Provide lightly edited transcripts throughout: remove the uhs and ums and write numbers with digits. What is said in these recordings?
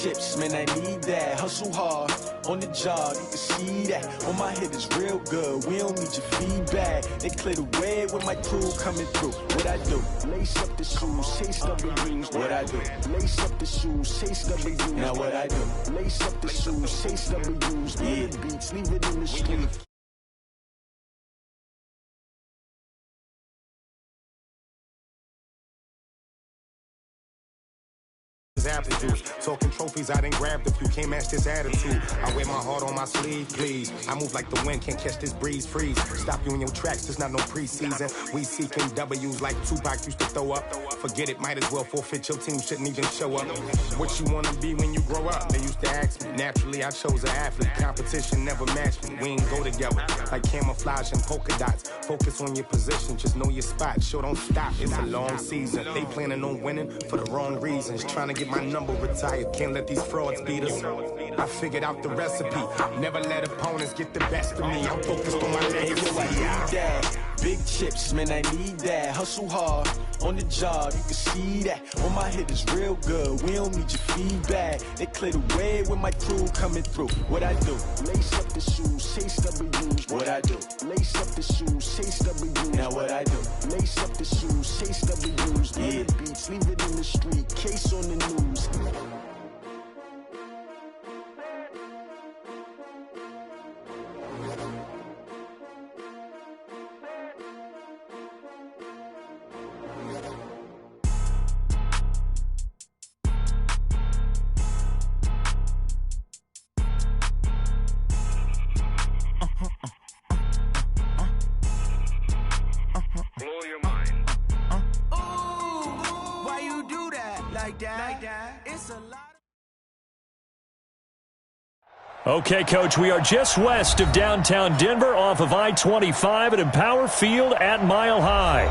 chips, man, I need that. Hustle hard, on the job, you can see that. On my head is real good, we don't need your feedback. They clear the way with my crew coming through. What I do? Lace up the shoes, chase W's. What I do? Lace up the shoes, chase W's. Now what I do? Lace up the shoes, chase W's. Yeah, beats, leave it in the street. Apple juice. Talking trophies, I done grabbed a few. Can't match this attitude. I wear my heart on my sleeve, please. I move like the wind, can't catch this breeze, freeze. Stop you in your tracks, there's not no preseason. We seeking W's like Tupac used to throw up. Forget it, might as well forfeit. Your team shouldn't even show up. What you wanna be when you grow up? They used to ask me. Naturally, I chose an athlete. Competition never matched me. We ain't go together like camouflage and polka dots. Focus on your position, just know your spot. Sure, don't stop. It's a long season. They planning on winning for the wrong reasons. Trying to get my number retired, can't let these frauds beat us. I figured out the recipe, never let opponents get the best of me. I'm focused on my legacy. Big chips, man, I need that. Hustle hard, on the job, you can see that. On my head is real good, we don't need your feedback. They clear the way with my crew coming through. What I do? Lace up the shoes, chase W's. What I do? Lace up the shoes, chase W's. Now what I do? Lace up the shoes, chase W's. Yeah, beats, leave it in the street, case on the news. Okay, Coach, we are just west of downtown Denver off of I-25 at Empower Field at Mile High.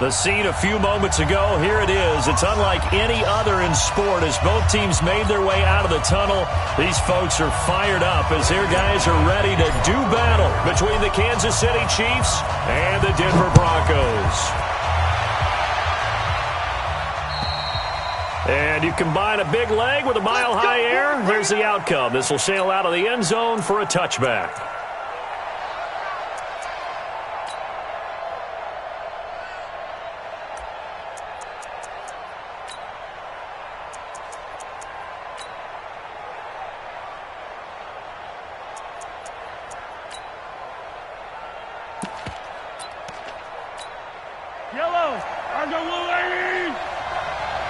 The scene a few moments ago, here it is. It's unlike any other in sport as both teams made their way out of the tunnel. These folks are fired up as their guys are ready to do battle between the Kansas City Chiefs and the Denver Broncos. And you combine a big leg with a mile-high air. Here's the outcome. This will sail out of the end zone for a touchback. Yellow, are the blue ladies?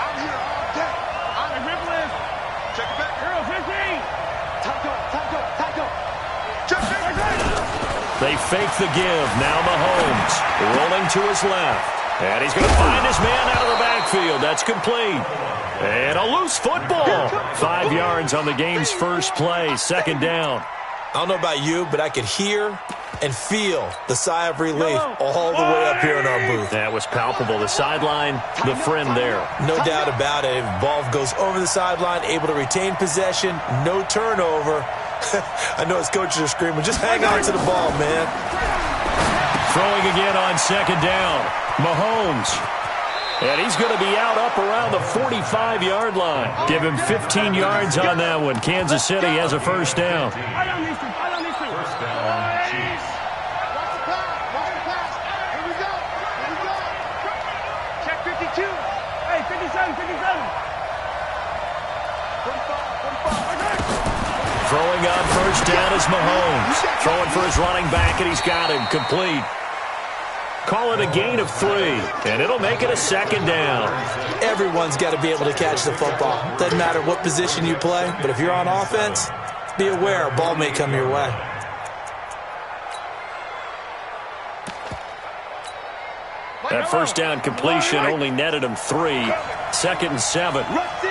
Out here all day. On the grip list. Check it back. Earl 15. Taco. Check it. They fake the give. Now Mahomes rolling to his left. And he's going to find his man out of the backfield. That's complete. And a loose football. 5 yards on the game's first play. Second down. I don't know about you, but I could hear and feel the sigh of relief all the way up here in our booth. That was palpable. The sideline, the friend there. No doubt about it. Ball goes over the sideline, able to retain possession, no turnover. I know his coaches are screaming, just hang on to the ball, man. Throwing again on second down. Mahomes. And he's going to be out up around the 45-yard line. Give him 15 yards on that one. Kansas City has a first down. First down, Chiefs. Watch the pass. Here we go. Check 52. Hey, 57. 45. Throwing on first down is Mahomes. Throwing for his running back, and he's got him complete. Call it a gain of 3, and it'll make it a second down. Everyone's got to be able to catch the football. Doesn't matter what position you play, but if you're on offense, be aware a ball may come your way. That first down completion only netted him 3. Second and 7. Rush in.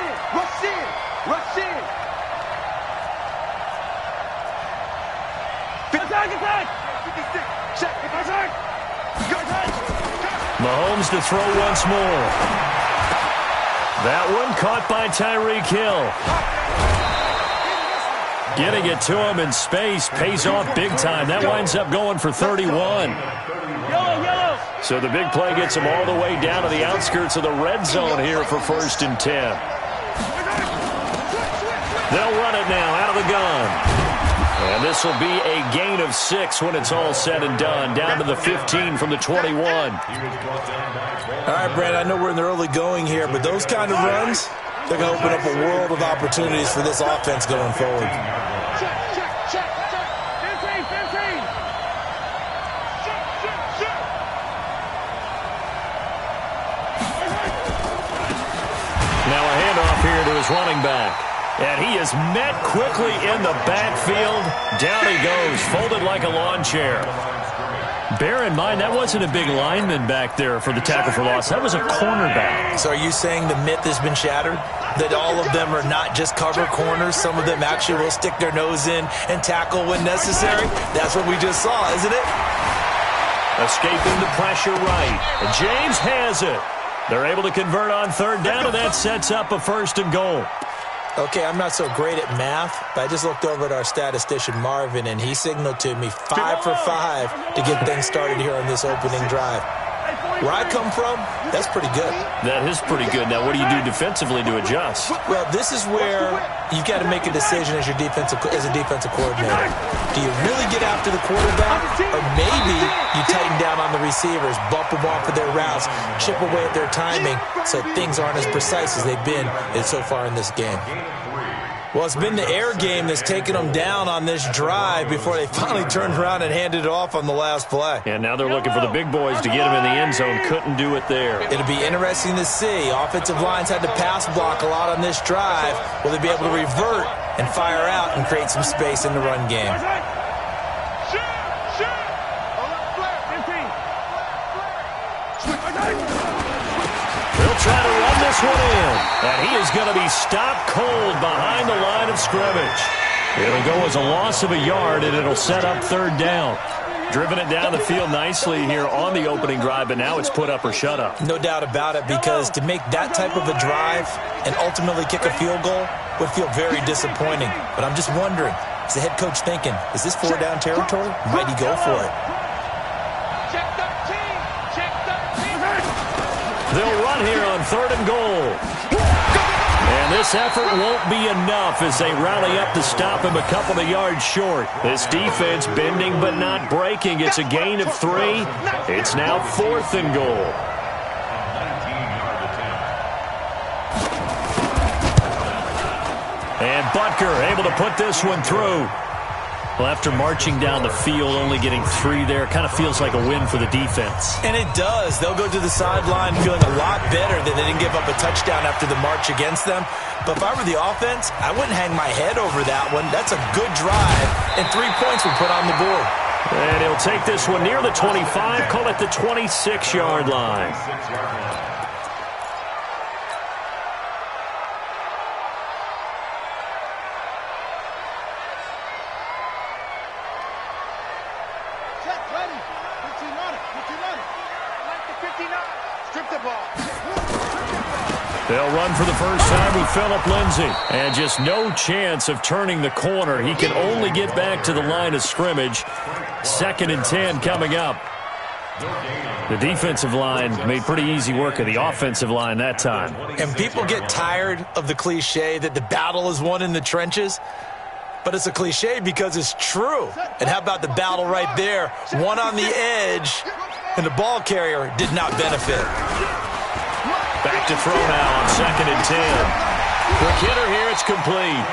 Attack. 56. Check. Mahomes to throw once more. That one caught by Tyreek Hill. Getting it to him in space pays off big time. That winds up going for 31. Yellow. So the big play gets him all the way down to the outskirts of the red zone here for 1st and 10. They'll run it now out of the gun. And this will be a gain of 6 when it's all said and done. Down to the 15 from the 21. All right, Brad, I know we're in the early going here, but those kind of runs, they're going to open up a world of opportunities for this offense going forward. Now a handoff here to his running back. And he is met quickly in the backfield. Down he goes, folded like a lawn chair. Bear in mind, that wasn't a big lineman back there for the tackle for loss. That was a cornerback. So are you saying the myth has been shattered? That all of them are not just cover corners? Some of them actually will stick their nose in and tackle when necessary? That's what we just saw, isn't it? Escaping the pressure right. And James has it. They're able to convert on third down, and that sets up a 1st and goal. Okay, I'm not so great at math, but I just looked over at our statistician, Marvin, and he signaled to me 5 for 5 to get things started here on this opening drive. Where I come from, that's pretty good. That is pretty good. Now, what do you do defensively to adjust? Well, this is where you've got to make a decision as a defensive coordinator. Do you really get after the quarterback, or maybe you tighten down on the receivers, bump them off of their routes, chip away at their timing so things aren't as precise as they've been so far in this game? Well, it's been the air game that's taken them down on this drive before they finally turned around and handed it off on the last play. And now they're looking for the big boys to get them in the end zone. Couldn't do it there. It'll be interesting to see. Offensive lines had to pass block a lot on this drive. Will they be able to revert and fire out and create some space in the run game? They'll try to run this one in. And he is going to be stopped cold behind the line of scrimmage. It'll go as a loss of a yard, and it'll set up 3rd down. Driven it down the field nicely here on the opening drive, but now it's put up or shut up. No doubt about it, because to make that type of a drive and ultimately kick a field goal would feel very disappointing. But I'm just wondering, is the head coach thinking, is this 4-down territory? Might he go for it? They'll run here on 3rd and goal. And this effort won't be enough as they rally up to stop him a couple of yards short. This defense bending but not breaking. It's a gain of 3. It's now 4th and goal. And Butker able to put this one through. Well, after marching down the field, only getting 3 there, kind of feels like a win for the defense. And it does. They'll go to the sideline feeling a lot better that they didn't give up a touchdown after the march against them. But if I were the offense, I wouldn't hang my head over that one. That's a good drive, and 3 points were put on the board. And he'll take this one near the 25, call it the 26-yard line. They'll run for the first time with Phillip Lindsay. And just no chance of turning the corner. He can only get back to the line of scrimmage. 2nd and 10 coming up. The defensive line made pretty easy work of the offensive line that time. And people get tired of the cliche that the battle is won in the trenches. But it's a cliche because it's true. And how about the battle right there? One on the edge, and the ball carrier did not benefit. Back to throw now on 2nd and 10. Quick hitter here, it's complete.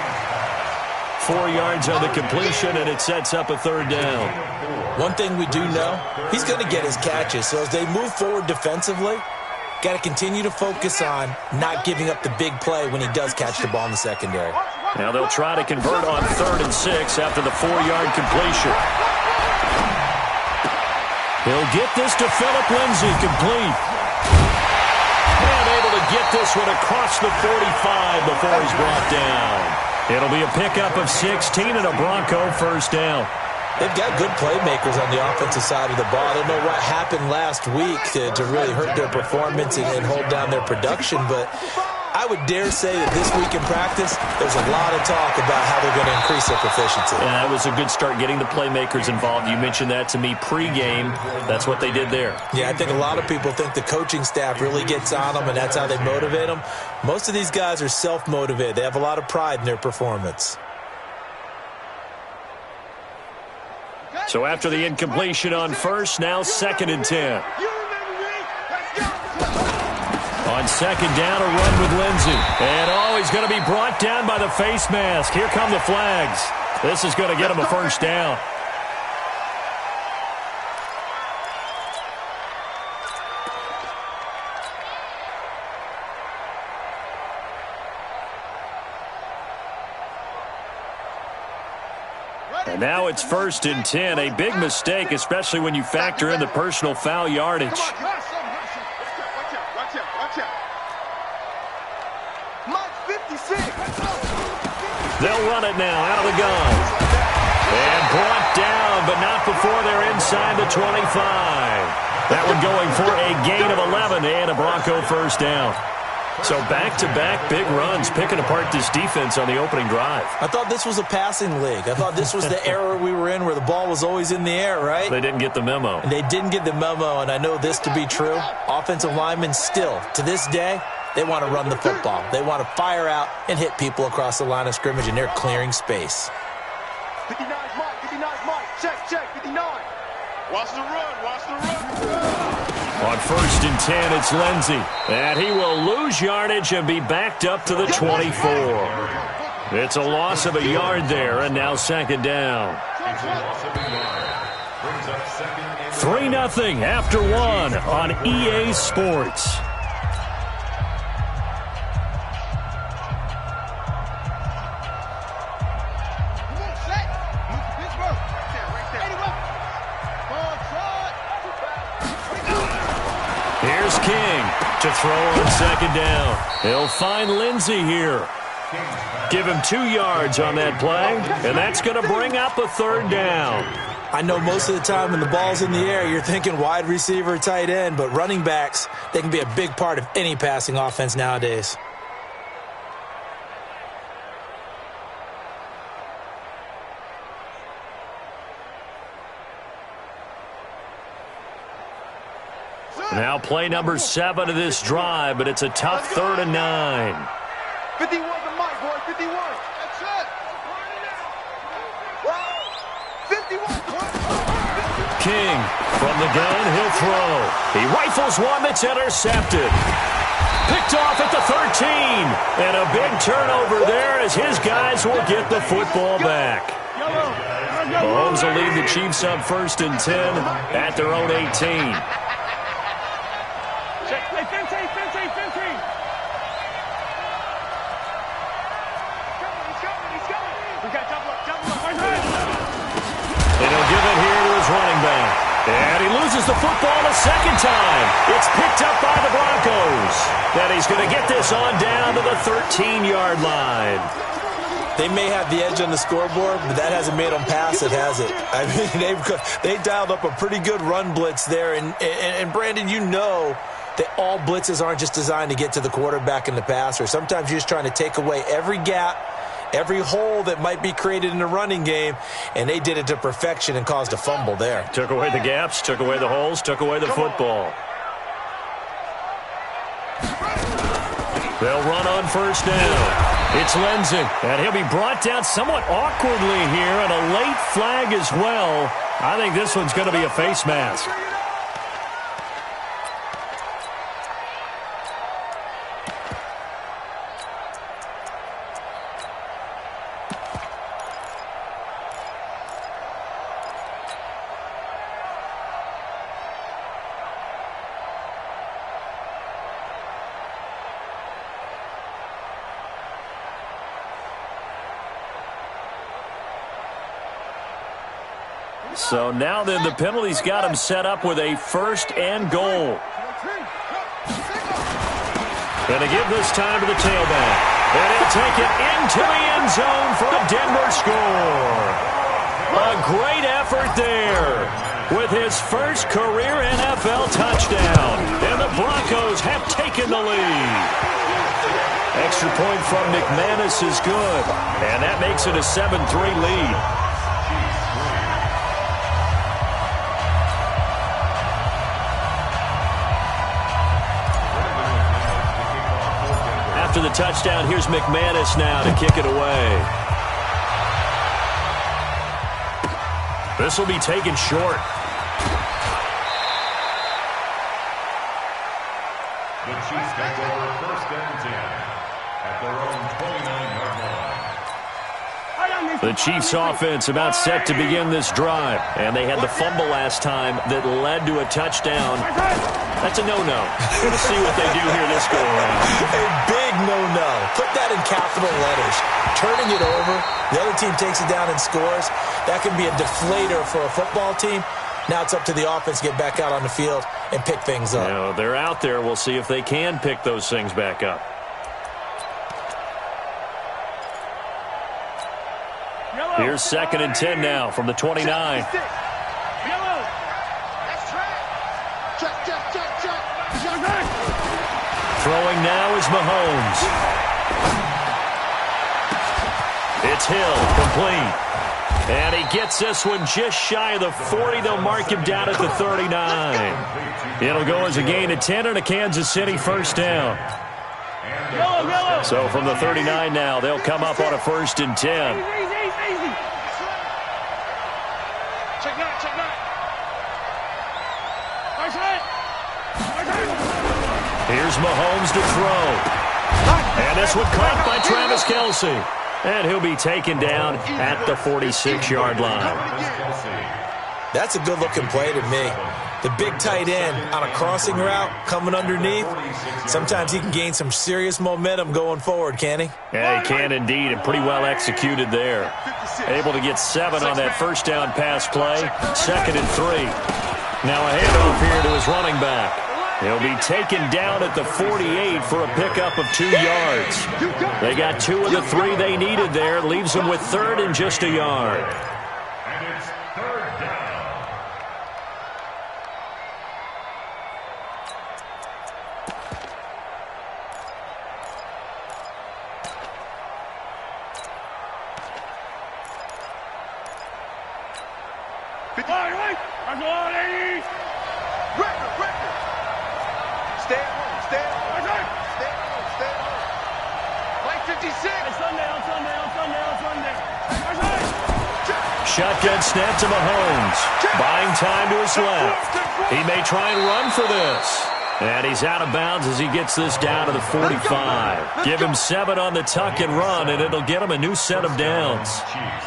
4 yards on the completion, and it sets up a 3rd down. One thing we do know, he's going to get his catches. So as they move forward defensively, got to continue to focus on not giving up the big play when he does catch the ball in the secondary. Now they'll try to convert on 3rd and 6 after the 4-yard completion. He'll get this to Phillip Lindsay, complete. And able to get this one across the 45 before he's brought down. It'll be a pickup of 16 and a Bronco 1st down. They've got good playmakers on the offensive side of the ball. I don't know what happened last week to really hurt their performance and hold down their production, but I would dare say that this week in practice, there's a lot of talk about how they're going to increase their proficiency. And that was a good start, getting the playmakers involved. You mentioned that to me pregame. That's what they did there. Yeah, I think a lot of people think the coaching staff really gets on them, and that's how they motivate them. Most of these guys are self-motivated. They have a lot of pride in their performance. So after the incompletion on first, now 2nd and 10. On 2nd down, a run with Lindsey. And, he's going to be brought down by the face mask. Here come the flags. This is going to get him a first down. And now it's 1st and 10. A big mistake, especially when you factor in the personal foul yardage. They'll run it now out of the gun. And brought down, but not before they're inside the 25. That one going for a gain of 11 and a Bronco first down. So back-to-back big runs, picking apart this defense on the opening drive. I thought this was a passing league. I thought this was the era we were in where the ball was always in the air, right? They didn't get the memo. And they didn't get the memo, and I know this to be true. Offensive linemen still, to this day, they want to run the football. They want to fire out and hit people across the line of scrimmage, and they're clearing space. 59 Mike, check, 59. Watch the run. On 1st and 10, it's Lindsey. And he will lose yardage and be backed up to the 24. It's a loss of a yard there, and now 2nd down. 3-0 after 1 on EA Sports. Here's King to throw on 2nd down. He'll find Lindsey here. Give him 2 yards on that play, and that's going to bring up a 3rd down. I know most of the time when the ball's in the air, you're thinking wide receiver, tight end, but running backs, they can be a big part of any passing offense nowadays. Now play number 7 of this drive, but it's a tough 3rd and 9. 51 to Mike, boy, 51. That's it. 51. King from the gun, he'll throw. He rifles one that's intercepted. Picked off at the 13. And a big turnover there as his guys will get the football back. Mahomes will lead the Chiefs up 1st and 10 at their own 18. Running back. And he loses the football a 2nd time. It's picked up by the Broncos. And he's going to get this on down to the 13-yard line. They may have the edge on the scoreboard, but that hasn't made them pass it, has it? I mean, they've dialed up a pretty good run blitz there. And Brandon, you know that all blitzes aren't just designed to get to the quarterback in the passer. Sometimes you're just trying to take away every gap, every hole that might be created in the running game, and they did it to perfection and caused a fumble there. Took away the gaps, took away the holes, took away the football. They'll run on 1st down. It's Lindsey, and he'll be brought down somewhat awkwardly here, and a late flag as well. I think this one's going to be a face mask. So now then the penalty's got him set up with a 1st and goal. Going to give this time to the tailback. And he'll take it into the end zone for a Denver score. A great effort there with his first career NFL touchdown. And the Broncos have taken the lead. Extra point from McManus is good, and that makes it a 7-3 lead. After the touchdown, here's McManus now to kick it away. This will be taken short. The Chiefs take over 1st and 10 at their own 29-yard line. The Chiefs offense about set to begin this drive, and they had the fumble last time that led to a touchdown. That's a no-no. We'll see what they do here this go-around. A big no-no. Put that in capital letters. Turning it over, the other team takes it down and scores. That can be a deflator for a football team. Now it's up to the offense to get back out on the field and pick things up. You know, they're out there. We'll see if they can pick those things back up. Here's 2nd and 10 now from the 29. Throwing now is Mahomes. It's Hill, complete. And he gets this one just shy of the 40. They'll mark him down at the 39. It'll go as a gain of 10 and a Kansas City 1st down. So from the 39 now, they'll come up on a 1st and 10. Here's Mahomes to throw. And this one caught by Travis Kelce. And he'll be taken down at the 46-yard line. That's a good-looking play to me. The big tight end on a crossing route coming underneath. Sometimes he can gain some serious momentum going forward, can he? Yeah, he can indeed, and pretty well executed there. Able to get 7 on that 1st down pass play. 2nd and 3. Now a handoff here to his running back. He'll be taken down at the 48 for a pickup of 2 yards. They got 2 of the 3 they needed there. Leaves them with 3rd and just a yard. And it's 3rd down. Shotgun snap to Mahomes. Buying time to his left. He may try and run for this. And he's out of bounds as he gets this down to the 45. Give him 7 on the tuck and run, and it'll get him a new set of downs.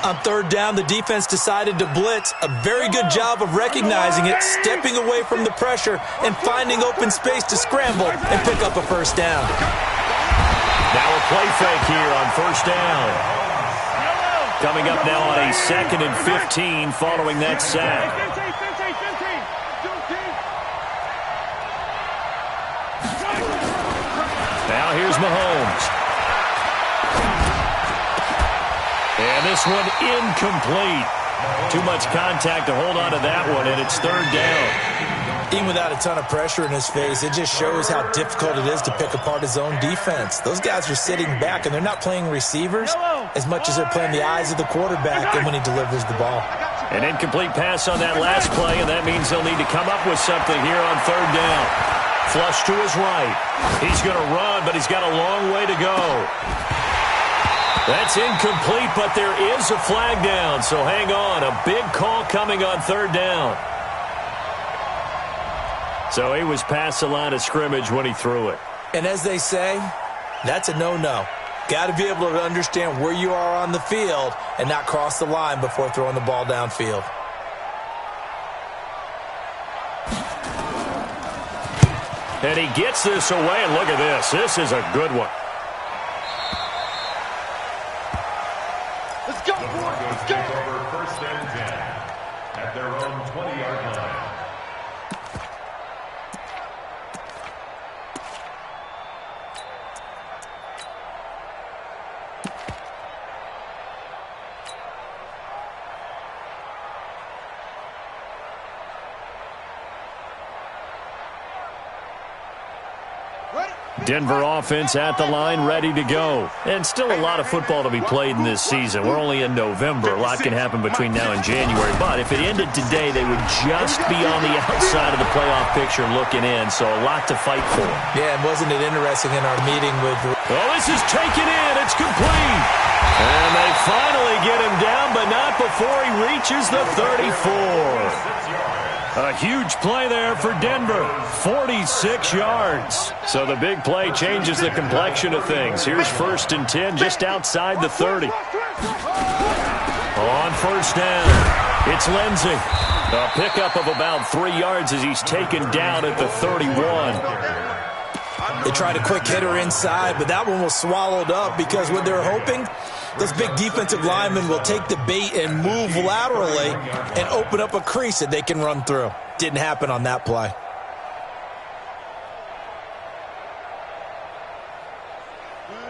On 3rd down, the defense decided to blitz. A very good job of recognizing it, stepping away from the pressure, and finding open space to scramble and pick up a 1st down. Now a play fake here on 1st down. Coming up now on a 2nd and 15 following that sack. Now here's Mahomes. And this one incomplete. Too much contact to hold on to that one, and it's 3rd down. Even without a ton of pressure in his face, it just shows how difficult it is to pick apart his own defense. Those guys are sitting back, and they're not playing receivers as much as they're playing the eyes of the quarterback and when he delivers the ball. An incomplete pass on that last play, and that means they'll need to come up with something here on 3rd down. Flush to his right. He's going to run, but he's got a long way to go. That's incomplete, but there is a flag down, so hang on. A big call coming on 3rd down. So he was past the line of scrimmage when he threw it. And as they say, that's a no-no. Got to be able to understand where you are on the field and not cross the line before throwing the ball downfield. And he gets this away, and look at this. This is a good one. Let's go, boys. Let's go. Over 1st and 10 at their own 20-yard line. Denver offense at the line, ready to go. And still a lot of football to be played in this season. We're only in November. A lot can happen between now and January. But if it ended today, they would just be on the outside of the playoff picture looking in. So a lot to fight for. Yeah, and wasn't it interesting in our meeting with... Well, this is taken in. It's complete. And they finally get him down, but not before he reaches the 34. A huge play there for Denver, 46 yards. So the big play changes the complexion of things. Here's 1st and 10 just outside the 30. On first down, it's Lindsey. A pickup of about 3 yards as he's taken down at the 31. They tried a quick hitter inside, but that one was swallowed up because what they're hoping, those big defensive linemen will take the bait and move laterally and open up a crease that they can run through. Didn't happen on that play.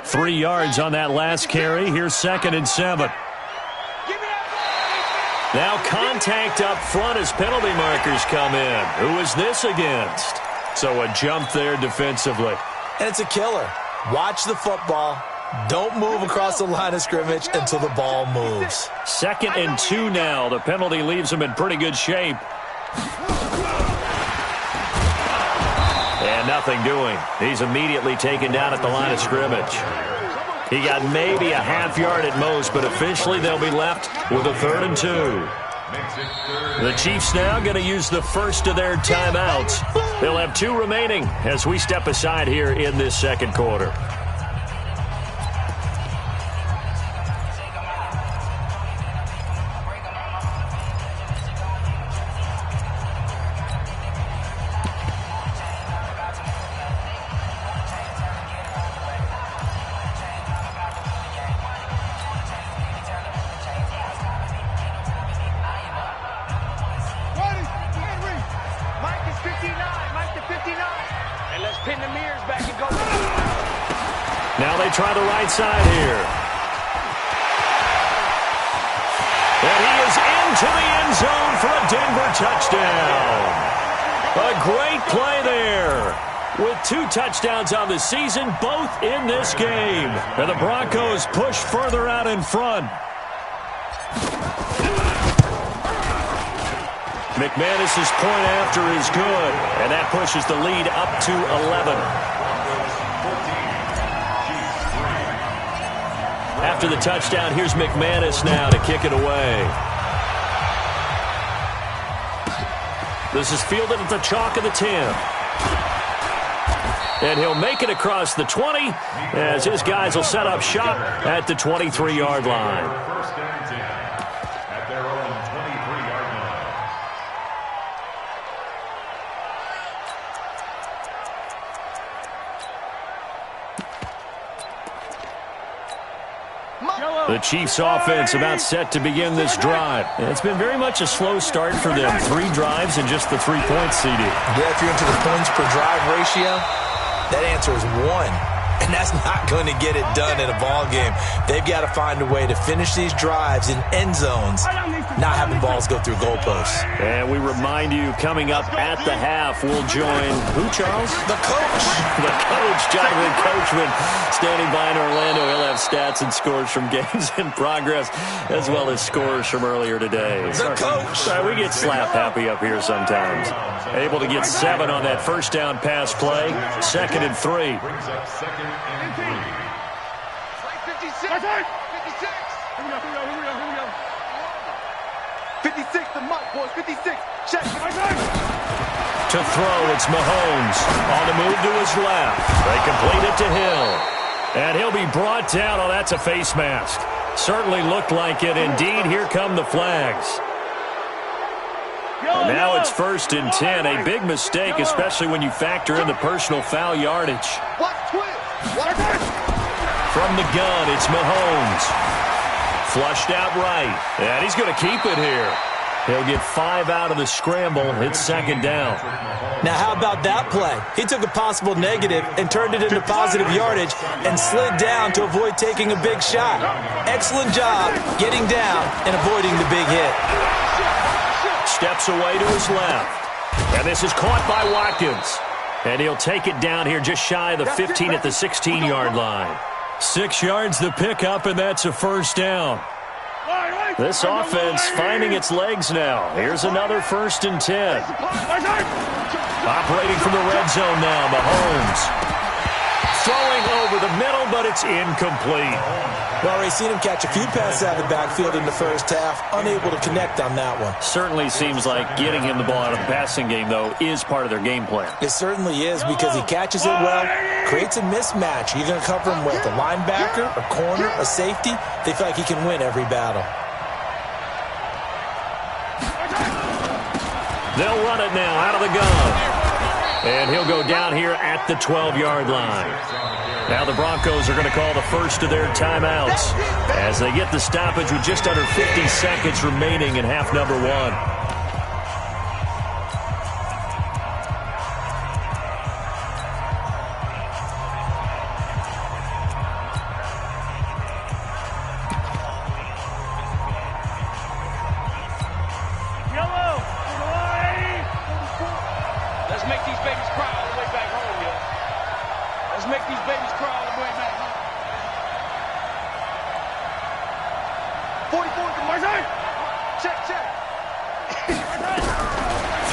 Three yards on that last carry. Here's 2nd and 7. Now contact up front as penalty markers come in. Who is this against? So a jump there defensively. And it's a killer. Watch the football. Don't move across the line of scrimmage until the ball moves. 2nd and 2 now. The penalty leaves him in pretty good shape. And nothing doing. He's immediately taken down at the line of scrimmage. He got maybe a half yard at most, but officially they'll be left with a 3rd and 2. The Chiefs now going to use the first of their timeouts. They'll have 2 remaining as we step aside here in this second quarter. Now they try the right side here. And he is into the end zone for a Denver touchdown. A great play there. With 2 touchdowns on the season, both in this game. And the Broncos push further out in front. McManus's point after is good. And that pushes the lead up to 11. After the touchdown, here's McManus now to kick it away. This is fielded at the chalk of the 10. And he'll make it across the 20 as his guys will set up shop at the 23-yard line. First and 10 at their own 23-yard line. The Chiefs offense about set to begin this drive. It's been very much a slow start for them. 3 drives and just the 3 points, CD. Yeah, if you're into the points per drive ratio, that answer is 1. And that's not going to get it done in a ball game. They've got to find a way to finish these drives in end zones, not having balls go through goalposts. And we remind you, coming up at the half, we'll join who, Charles? The coach. The coach, Jonathan Coachman, standing by in Orlando. He'll have stats and scores from games in progress, as well as scores from earlier today. The coach. Sorry, we get slap happy up here sometimes. Able to get 7 on that first down pass play. 2nd and 3. Brings up 2nd and 3. 56. 56. Here we go. 56, the mic, boys. 56. Check. To throw, it's Mahomes. On the move to his left. They complete it to Hill. And he'll be brought down. Oh, that's a face mask. Certainly looked like it. Indeed, here come the flags. And now it's 1st and 10. A big mistake, especially when you factor in the personal foul yardage. From the gun, it's Mahomes. Flushed out right. And he's going to keep it here. He'll get 5 out of the scramble. It's 2nd down. Now, how about that play? He took a possible negative and turned it into positive yardage and slid down to avoid taking a big shot. Excellent job getting down and avoiding the big hit. Steps away to his left. And this is caught by Watkins. And he'll take it down here just shy of the 15 at the 16-yard line. 6 yards the pickup, and that's a first down. This offense finding its legs now. Here's another 1st and 10. Operating from the red zone now, Mahomes. Throwing over the middle, but it's incomplete. We've already seen him catch a few passes out of the backfield in the first half, unable to connect on that one. Certainly seems like getting him the ball out of the passing game, though, is part of their game plan. It certainly is because he catches it well, creates a mismatch. You're going to cover him with a linebacker, a corner, a safety. They feel like he can win every battle. They'll run it now out of the gun. And he'll go down here at the 12-yard line. Now the Broncos are going to call the first of their timeouts as they get the stoppage with just under 50 seconds remaining in half number 1.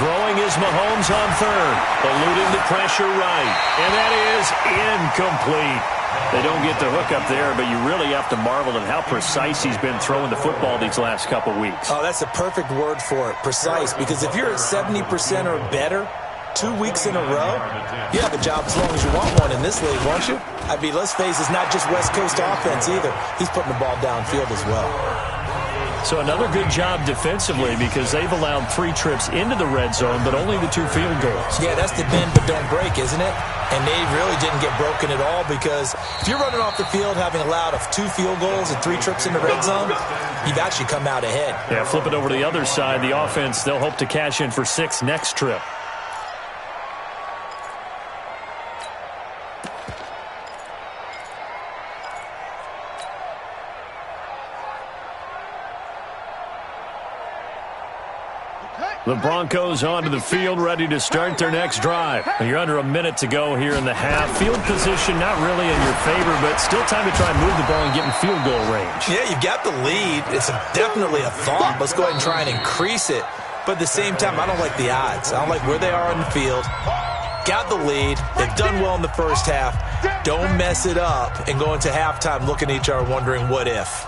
Throwing is Mahomes on third, eluding the pressure right, and that is incomplete. They don't get the hook up there, but you really have to marvel at how precise he's been throwing the football these last couple weeks. Oh, that's a perfect word for it, precise, because if you're at 70% or better 2 weeks in a row, you have a job as long as you want one in this league, won't you? I mean, let's face it, it's not just West Coast offense either. He's putting the ball downfield as well. So another good job defensively because they've allowed 3 trips into the red zone, but only the 2 field goals. Yeah, that's the bend but don't break, isn't it? And they really didn't get broken at all because if you're running off the field having allowed 2 field goals and 3 trips in the red zone, you've actually come out ahead. Yeah, flip it over to the other side. The offense, they'll hope to cash in for 6 next trip. The Broncos onto the field, ready to start their next drive. You're under a minute to go here in the half. Field position not really in your favor, but still time to try and move the ball and get in field goal range. Yeah, you've got the lead. It's definitely a thought. Let's go ahead and try and increase it. But at the same time, I don't like the odds. I don't like where they are on the field. Got the lead. They've done well in the first half. Don't mess it up and go into halftime looking at each other wondering what if.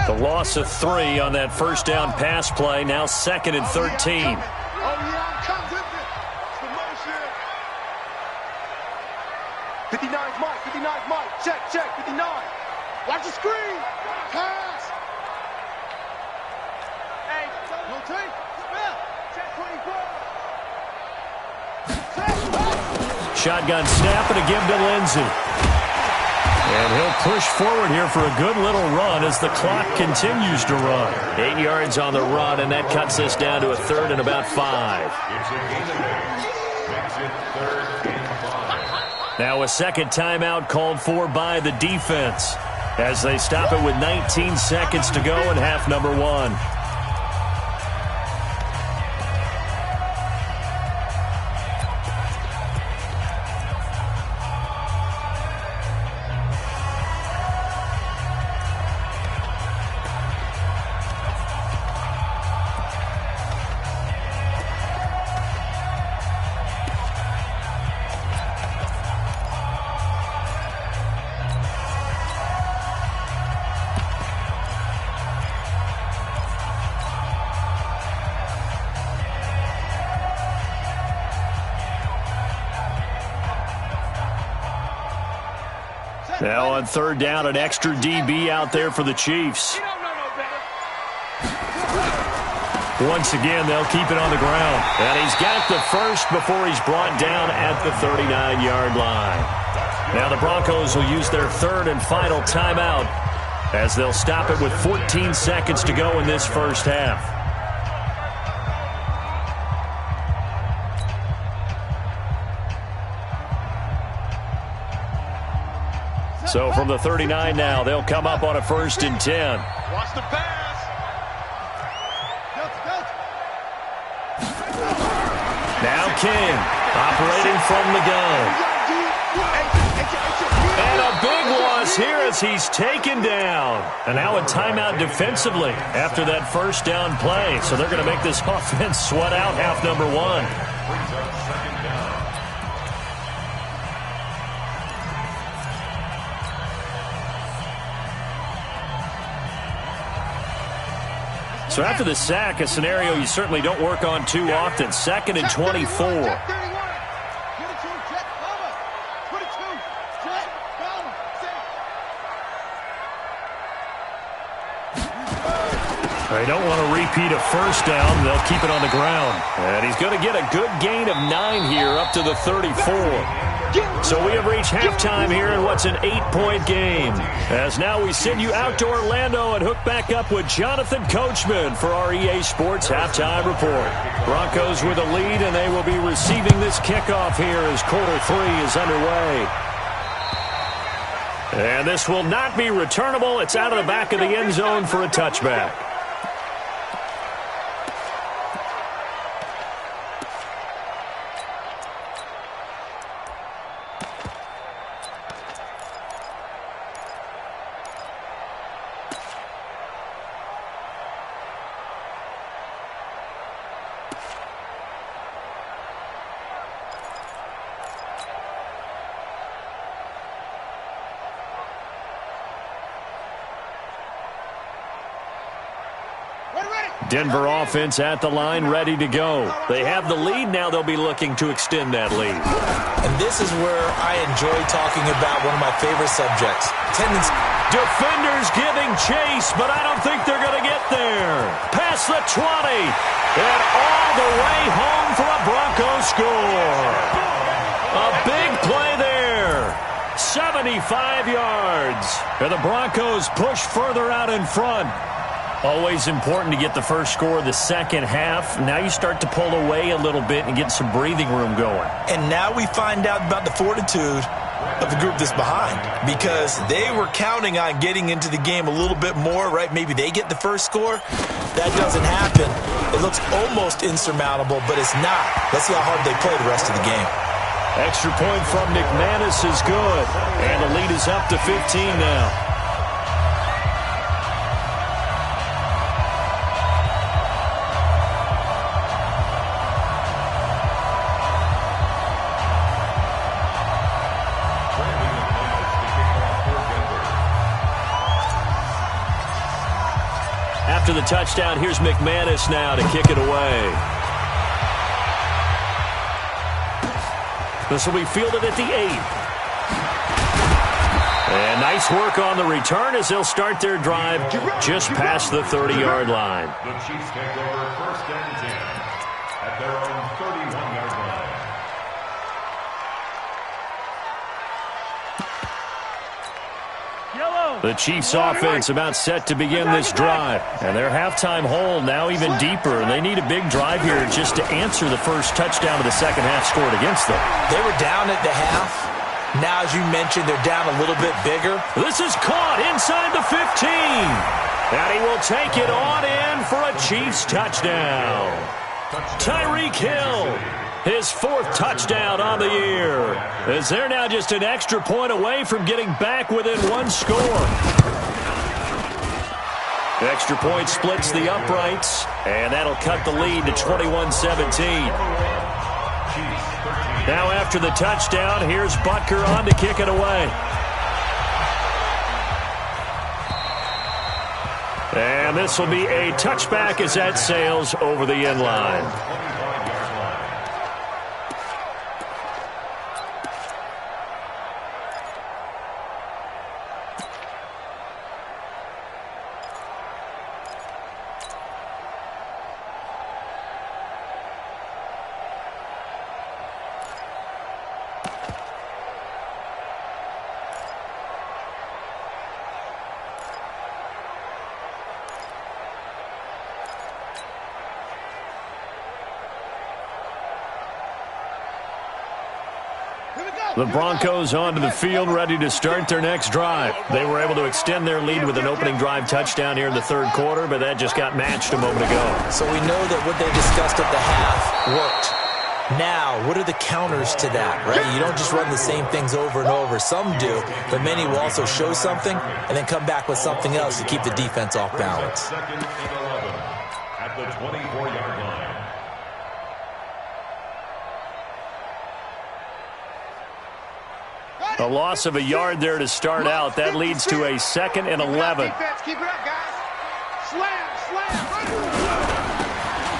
The loss of 3 on that first down pass play. Now 2nd and 13. Oh, yeah, I'm coming with it. It's the motion. 59's Mike, 59's Mike. Check, 59. Watch the screen. Pass. Hey, no take. Check 24. Shotgun snap and a give to Lindsey. And he'll push forward here for a good little run as the clock continues to run. 8 yards on the run, and that cuts us down to a 3rd and about 5. Now a second timeout called for by the defense as they stop it with 19 seconds to go in half number 1. Now on 3rd down, an extra DB out there for the Chiefs. Once again, they'll keep it on the ground. And he's got the first before he's brought down at the 39-yard line. Now the Broncos will use their 3rd and final timeout as they'll stop it with 14 seconds to go in this first half. So from the 39 now, they'll come up on a 1st and 10. Watch the pass. Now King, operating from the gun. And a big loss here as he's taken down. And now a timeout defensively after that first down play. So they're going to make this offense sweat out half number one. So after the sack, a scenario you certainly don't work on too often. 2nd and 24. They don't want to repeat a first down. They'll keep it on the ground. And he's going to get a good gain of 9 here up to the 34. So we have reached halftime here in what's an 8-point game. As now we send you out to Orlando and hook back up with Jonathan Coachman for our EA Sports Halftime Report. Broncos with a lead, and they will be receiving this kickoff here as quarter 3 is underway. And this will not be returnable. It's out of the back of the end zone for a touchback. Denver offense at the line, ready to go. They have the lead. Now they'll be looking to extend that lead. And this is where I enjoy talking about one of my favorite subjects. Defenders giving chase, but I don't think they're going to get there. Past the 20, and all the way home for a Broncos score. A big play there. 75 yards. And the Broncos push further out in front. Always important to get the first score of the second half. Now you start to pull away a little bit and get some breathing room going. And now we find out about the fortitude of the group that's behind, because they were counting on getting into the game a little bit more, right? Maybe they get the first score. That doesn't happen. It looks almost insurmountable, but it's not. Let's see how hard they play the rest of the game. Extra point from McManus is good. And the lead is up to 15 now. After the touchdown, here's McManus now to kick it away. This will be fielded at the 8. And nice work on the return as they'll start their drive just past the 30-yard line. The Chiefs take over 1st and 10 at their own 31-yard line. The Chiefs offense about set to begin this drive. And their halftime hole now even deeper. And they need a big drive here just to answer the first touchdown of the second half scored against them. They were down at the half. Now, as you mentioned, they're down a little bit bigger. This is caught inside the 15. And he will take it on in for a Chiefs touchdown. Tyreek Hill, his 4th touchdown on the year, as they're now just an extra point away from getting back within 1 score. The extra point splits the uprights, and that'll cut the lead to 21-17. Now after the touchdown, here's Butker on to kick it away. And this will be a touchback as that sails over the end line. The Broncos onto the field, ready to start their next drive. They were able to extend their lead with an opening drive touchdown here in the 3rd quarter, but that just got matched a moment ago. So we know that what they discussed at the half worked. Now, what are the counters to that, right? You don't just run the same things over and over. Some do, but many will also show something and then come back with something else to keep the defense off balance. Second and 11 at the 24-yard line. A loss of a yard there to start out. That leads to a 2nd and 11. Keep it up, guys. Slam.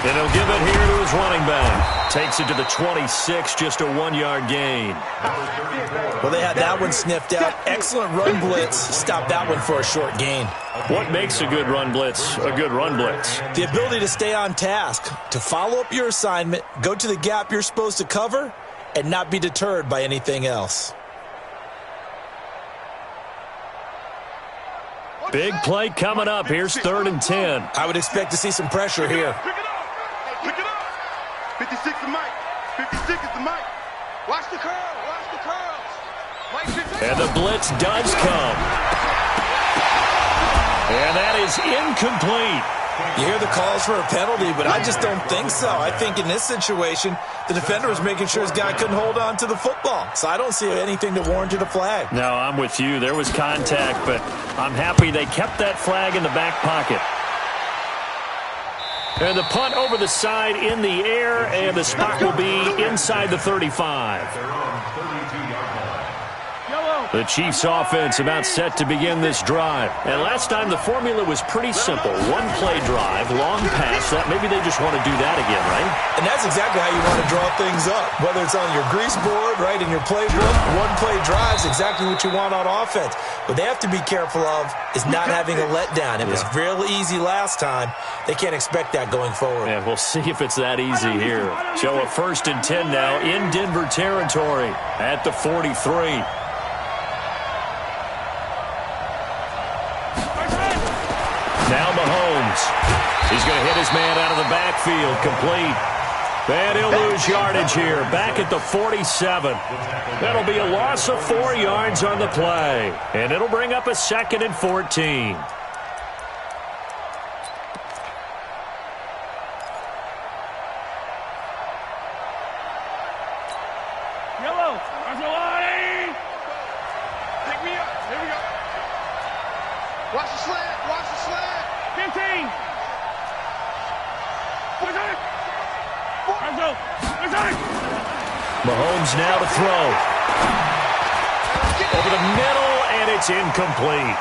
And he'll give it here to his running back. Takes it to the 26, just a 1-yard gain. Well, they had that one sniffed out. Excellent run blitz. Stopped that one for a short gain. What makes a good run blitz a good run blitz? The ability to stay on task, to follow up your assignment, go to the gap you're supposed to cover, and not be deterred by anything else. Big play coming up. Here's 3rd and 10. I would expect to see some pressure here. Pick it up. 56 is Mike. 56 is the Mike. Watch the curl. Watch the curls. Mike 56. And the blitz does come. And that is incomplete. You hear the calls for a penalty, but I just don't think so. I think in this situation, the defender was making sure his guy couldn't hold on to the football. So I don't see anything that warranted a flag. No, I'm with you. There was contact, but I'm happy they kept that flag in the back pocket. And the punt over the side in the air, and the spot will be inside the 35. The Chiefs offense about set to begin this drive. And last time the formula was pretty simple. One play drive, long pass. Maybe they just want to do that again, right? And that's exactly how you want to draw things up. Whether it's on your grease board, right, in your playbook, one play drive is exactly what you want on offense. What they have to be careful of is not having a letdown. It was real easy last time. They can't expect that going forward. Yeah, we'll see if it's that easy here. So a 1st and 10 now in Denver territory at the 43. Now Mahomes. He's going to hit his man out of the backfield. Complete. And he'll lose yardage here. Back at the 47. That'll be a loss of 4 yards on the play. And it'll bring up a 2nd and 14. Yellow. Arsolati. Pick me up. Here we go. Watch the slant. Watch the slant. 15. Mahomes now to throw. Over the middle, and it's incomplete.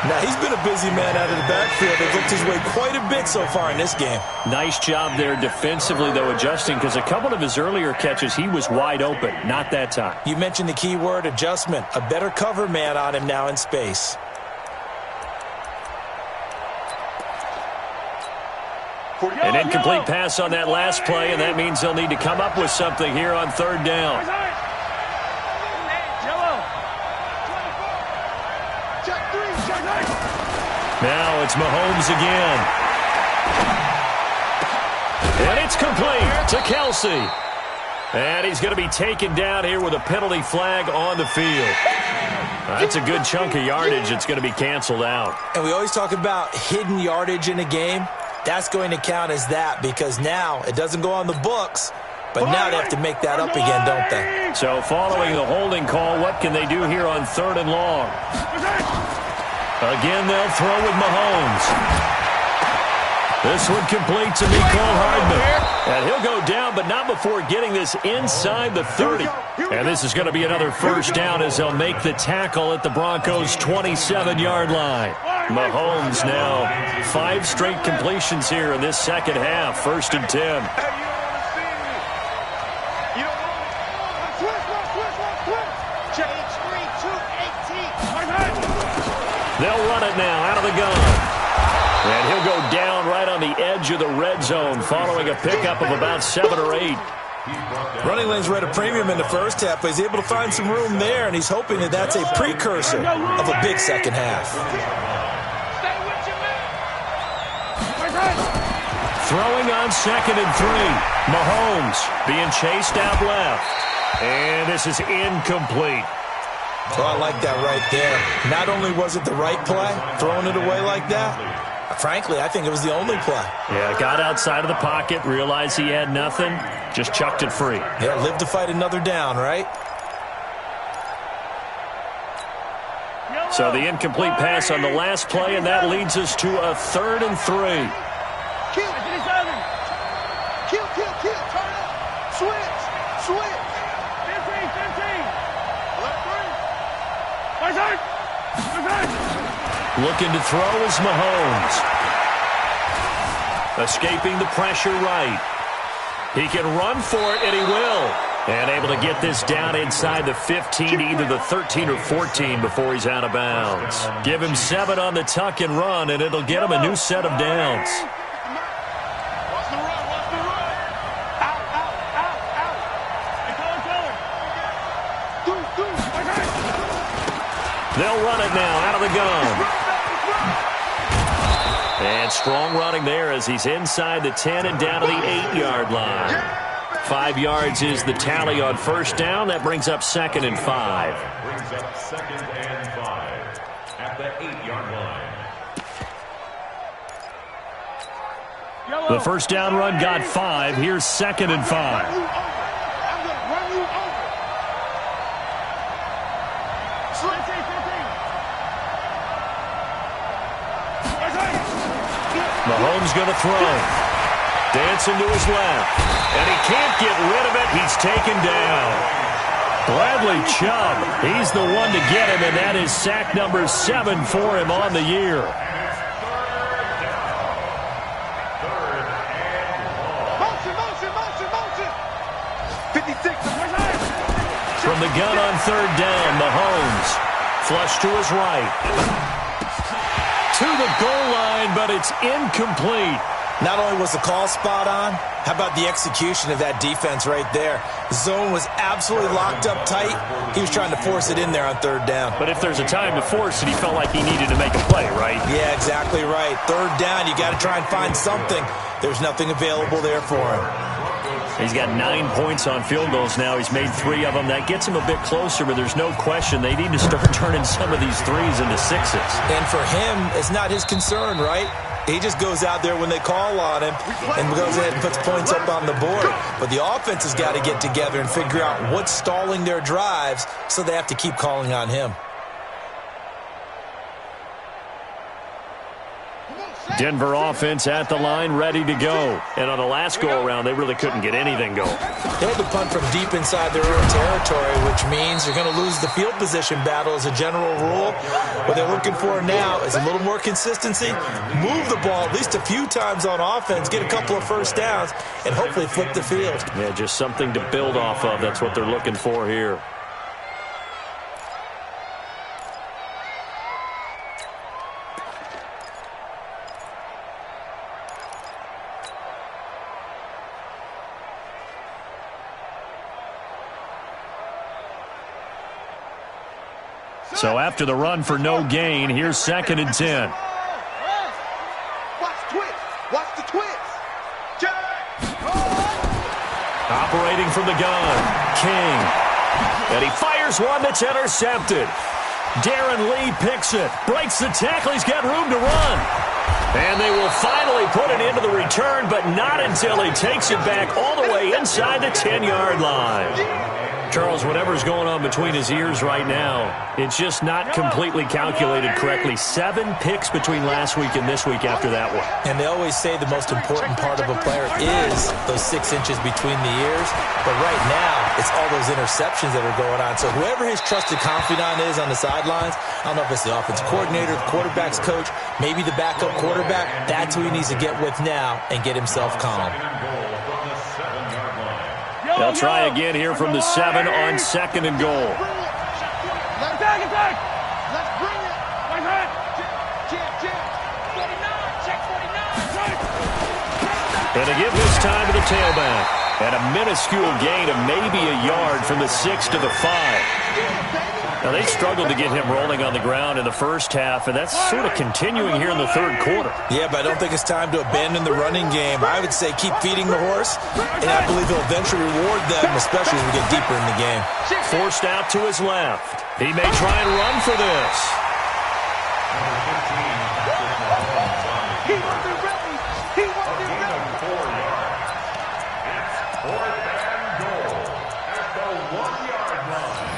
Now, he's been a busy man out of the backfield. They've looked his way quite a bit so far in this game. Nice job there defensively, though, adjusting, because a couple of his earlier catches, he was wide open. Not that time. You mentioned the key word, adjustment. A better cover man on him now in space. An incomplete pass on that last play, and that means they'll need to come up with something here on 3rd down. Now it's Mahomes again. And it's complete to Kelsey. And he's going to be taken down here with a penalty flag on the field. That's a good chunk of yardage. It's going to be canceled out. And we always talk about hidden yardage in a game. That's going to count as that because now it doesn't go on the books, but now they have to make that up again, don't they? So following the holding call, what can they do here on 3rd and long? Again, they'll throw with Mahomes. This one complete to Mecole Hardman. And he'll go down, but not before getting this inside the 30. And this is going to be another 1st down as they'll make the tackle at the Broncos' 27-yard line. Mahomes now 5 straight completions here in this 2nd half. 1st and 10. They'll run it now out of the gun. And he'll go down right on the edge of the red zone following a pickup of about 7 or 8. Running lanes were at a premium in the 1st half, but he's able to find some room there, and he's hoping that that's a precursor of a big 2nd half. Throwing on 2nd and 3. Mahomes being chased out left. And this is incomplete. Oh, I like that right there. Not only was it the right play, throwing it away like that, Frankly, I think it was the only play. Yeah, got outside of the pocket, realized he had nothing, just chucked it free. Yeah, live to fight another down, right? So the incomplete pass on the last play, and that leads us to a 3rd and 3. Kill. Turn up. Switch. 15. Looking to throw is Mahomes. Escaping the pressure right. He can run for it, and he will. And able to get this down inside the 15, either the 13 or 14 before he's out of bounds. Give him 7 on the tuck and run, and it'll get him a new set of downs. Watch the run. Out. They'll run it now out of the gun. And strong running there as he's inside the 10 and down to the 8-yard line. 5 yards is the tally on first down. That brings up 2nd and 5. Brings up 2nd and 5 at the 8-yard line. The first down run got 5. Here's 2nd and 5. I'm going to run you over. Mahomes going to throw. Dancing to his left. And he can't get rid of it. He's taken down. Bradley Chubb, he's the one to get him, and that is sack number 7 for him on the year. Motion. 56. From the gun on 3rd down, Mahomes. Flush to his right. To the goal line, but it's incomplete. Not only was the call spot on, how about the execution of that defense right there? The zone was absolutely locked up tight. He was trying to force it in there on 3rd down. But if there's a time to force it, he felt like he needed to make a play, right? Yeah, exactly right. 3rd down, you got to try and find something. There's nothing available there for him. He's got 9 points on field goals now. He's made 3 of them. That gets him a bit closer, but there's no question they need to start turning some of these 3s into 6s. And for him, it's not his concern, right? He just goes out there when they call on him and goes ahead and puts points up on the board. But the offense has got to get together and figure out what's stalling their drives, so they have to keep calling on him. Denver offense at the line, ready to go. And on the last go-around, they really couldn't get anything going. They had to punt from deep inside their own territory, which means you're going to lose the field position battle as a general rule. What they're looking for now is a little more consistency, move the ball at least a few times on offense, get a couple of first downs, and hopefully flip the field. Yeah, just something to build off of. That's what they're looking for here. So after the run for no gain, here's 2nd and 10. Watch the twist. Operating from the gun, King. And he fires one that's intercepted. Darren Lee picks it, breaks the tackle. He's got room to run. And they will finally put it into the return, but not until he takes it back all the way inside the 10-yard line. Charles, whatever's going on between his ears right now, it's just not completely calculated correctly. 7 picks between last week and this week after that one. And they always say the most important part of a player is those 6 inches between the ears. But right now, it's all those interceptions that are going on. So whoever his trusted confidant is on the sidelines, I don't know if it's the offensive coordinator, the quarterback's coach, maybe the backup quarterback, that's who he needs to get with now and get himself calm. They'll try again here from the 7 on 2nd and goal. Attack! Let's bring it! Check 49! And to give this time to the tailback. And a minuscule gain of maybe a yard from the 6 to the 5. Now, they struggled to get him rolling on the ground in the first half, and that's sort of continuing here in the 3rd quarter. Yeah, but I don't think it's time to abandon the running game. I would say keep feeding the horse, and I believe he'll eventually reward them, especially as we get deeper in the game. Forced out to his left. He may try and run for this. He won't be ready. He won't be ready. 4 yards. It's 4th and goal at the 1-yard line.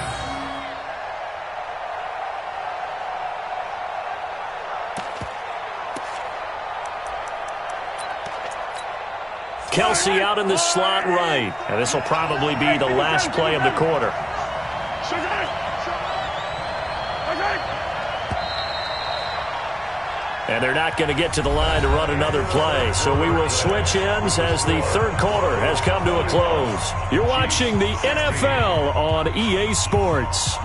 Kelsey out in the slot right. And this will probably be the last play of the quarter. And they're not going to get to the line to run another play. So we will switch ends as the third quarter has come to a close. You're watching the NFL on EA Sports.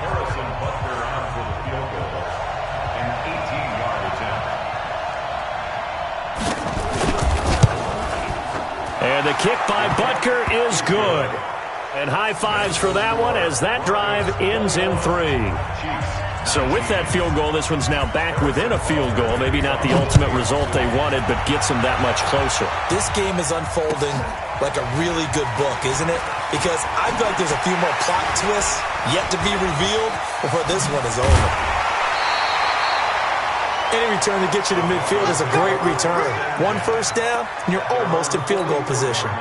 Harrison Butker on for the field goal. An 18-yard attempt. And the kick by Butker is good. And high fives for that one as that drive ends in 3. So with that field goal, this one's now back within a field goal. Maybe not the ultimate result they wanted, but gets them that much closer. This game is unfolding like a really good book, isn't it? Because I feel like there's a few more plot twists yet to be revealed before this one is over. Any return that gets you to midfield is a great return. 1 first down, and you're almost in field goal position.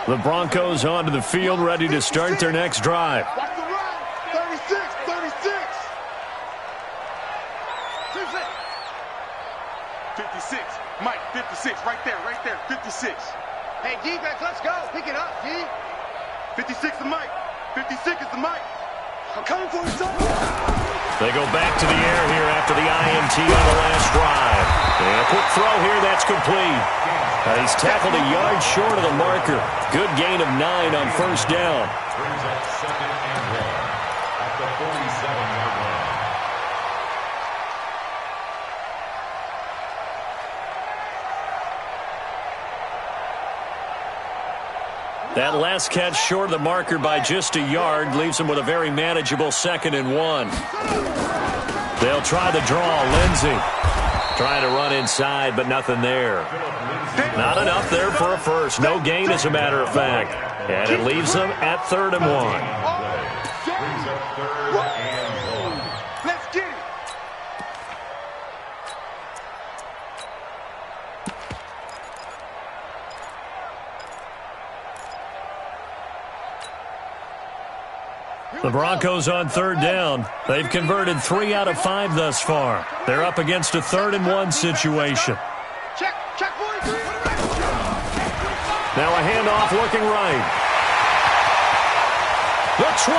The Broncos onto the field, ready to start their next drive. Watch the run. 36, 36. 56. Mike, 56. Right there, 56. Hey, defense, let's go. Pick it up, G. 56 is Mike. 56 is the Mike. I'm coming for you, son. They go back to the air here after the INT on the last drive. And a quick throw here, that's complete. He's tackled a yard short of the marker. Good gain of 9 on first down. Brings up 2nd and 1 at the 47-yard line. That last catch short of the marker by just a yard leaves him with a very manageable 2nd and 1. They'll try the draw. Lindsey trying to run inside, but nothing there. Not enough there for a first. No gain, as a matter of fact. And it leaves them at 3rd and 1. Brings up 3rd and 1. Let's get it. The Broncos on 3rd down. They've converted 3 out of 5 thus far. They're up against a 3rd and 1 situation. Check 43. Now a handoff looking right. The 20.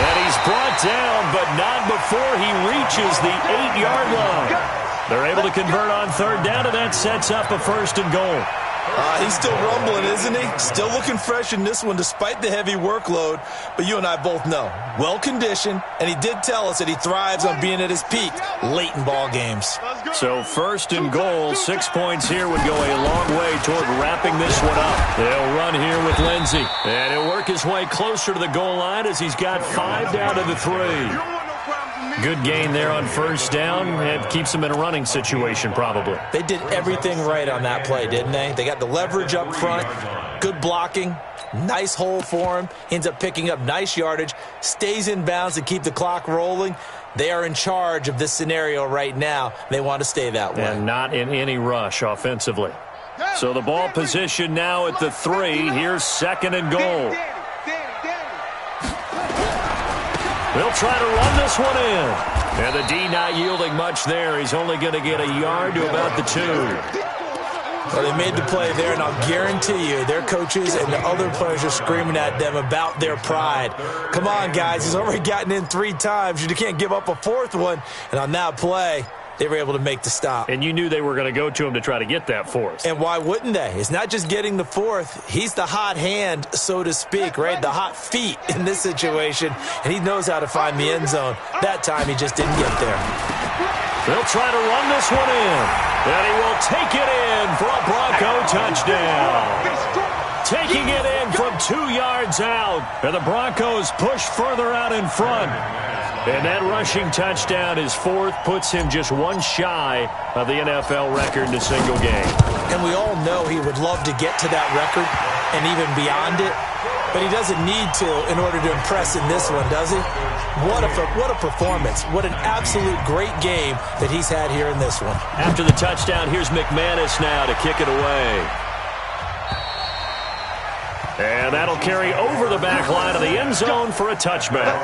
And he's brought down, but not before he reaches the 8-yard line. They're able to convert on 3rd down, and that sets up a 1st and goal. He's still rumbling, isn't he? Still looking fresh in this one despite the heavy workload. But you and I both know, well-conditioned, and he did tell us that he thrives on being at his peak late in ball games. So 1st and goal, 6 points here would go a long way toward wrapping this one up. They'll run here with Lindsey. And he'll work his way closer to the goal line as he's got 5 down to the 3. Good gain there on 1st down. It keeps him in a running situation, probably. They did everything right on that play, didn't they? They got the leverage up front, good blocking, nice hole for him. Ends up picking up nice yardage, stays in bounds to keep the clock rolling. They are in charge of this scenario right now. They want to stay that way. And not in any rush offensively. So the ball position now at the 3. Here's 2nd and goal. They'll try to run this one in. And the D not yielding much there. He's only going to get a yard to about the 2. Well, they made the play there, and I'll guarantee you their coaches and the other players are screaming at them about their pride. Come on, guys. He's already gotten in 3 times. You can't give up a 4th one. And on that play, they were able to make the stop. And you knew they were going to go to him to try to get that 4th. And why wouldn't they? It's not just getting the 4th. He's the hot hand, so to speak, right? The hot feet in this situation. And he knows how to find the end zone. That time, he just didn't get there. They'll try to run this one in. And he will take it in for a Bronco touchdown. Taking it in from 2 yards out. And the Broncos push further out in front. And that rushing touchdown, his 4th, puts him just 1 shy of the NFL record in a single game. And we all know he would love to get to that record. and even beyond it. But he doesn't need to in order to impress in this one, does he? What a performance. What an absolute great game that he's had here in this one. After the touchdown, here's McManus now to kick it away. And that'll carry over the back line of the end zone for a touchback.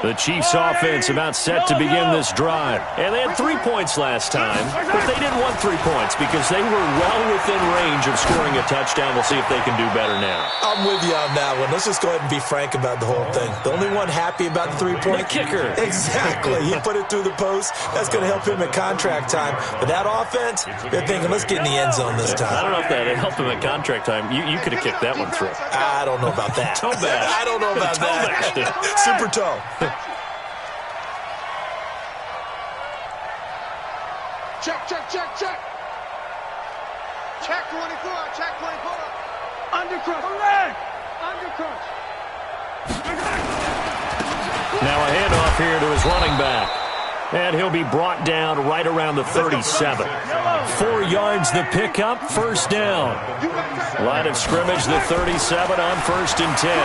The Chiefs offense about set to begin this drive. And they had 3 points last time, but they didn't want 3 points because they were well within range of scoring a touchdown. We'll see if they can do better now. I'm with you on that one. Let's just go ahead and be frank about the whole thing. The only one happy about the 3-point? The kicker. Exactly. He put it through the post. That's going to help him at contract time. But that offense, they're thinking, let's get in the end zone this time. I don't know if that helped him at contract time. You could have kicked that one through. I don't know about that. Toe bash. I don't know about that. Super toe. Check. Check 24. Undercrunch. Now a handoff here to his running back. And he'll be brought down right around the 37. 4 yards the pickup, first down. Line of scrimmage, the 37 on 1st and 10.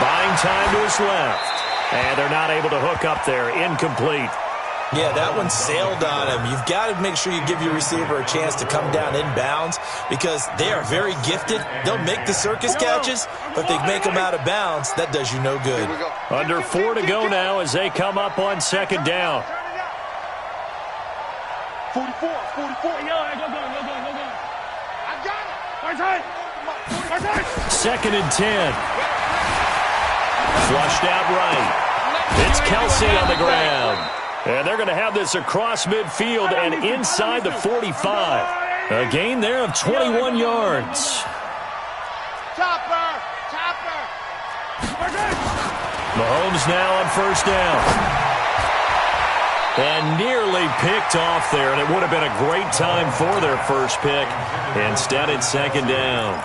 Buying time to his left. And they're not able to hook up there. Incomplete. Yeah, that one sailed on him. You've got to make sure you give your receiver a chance to come down inbounds because they are very gifted. They'll make the circus catches, but if they make them out of bounds, that does you no good. Under 4 to go now as they come up on 2nd down. 44. Yo, go. I got it. 2nd and 10. Flushed out right. It's Kelsey on the ground. And they're going to have this across midfield and inside the 45. A gain there of 21 yards. Chopper. Mahomes now on 1st down. And nearly picked off there, and it would have been a great time for their first pick. Instead, it's 2nd down.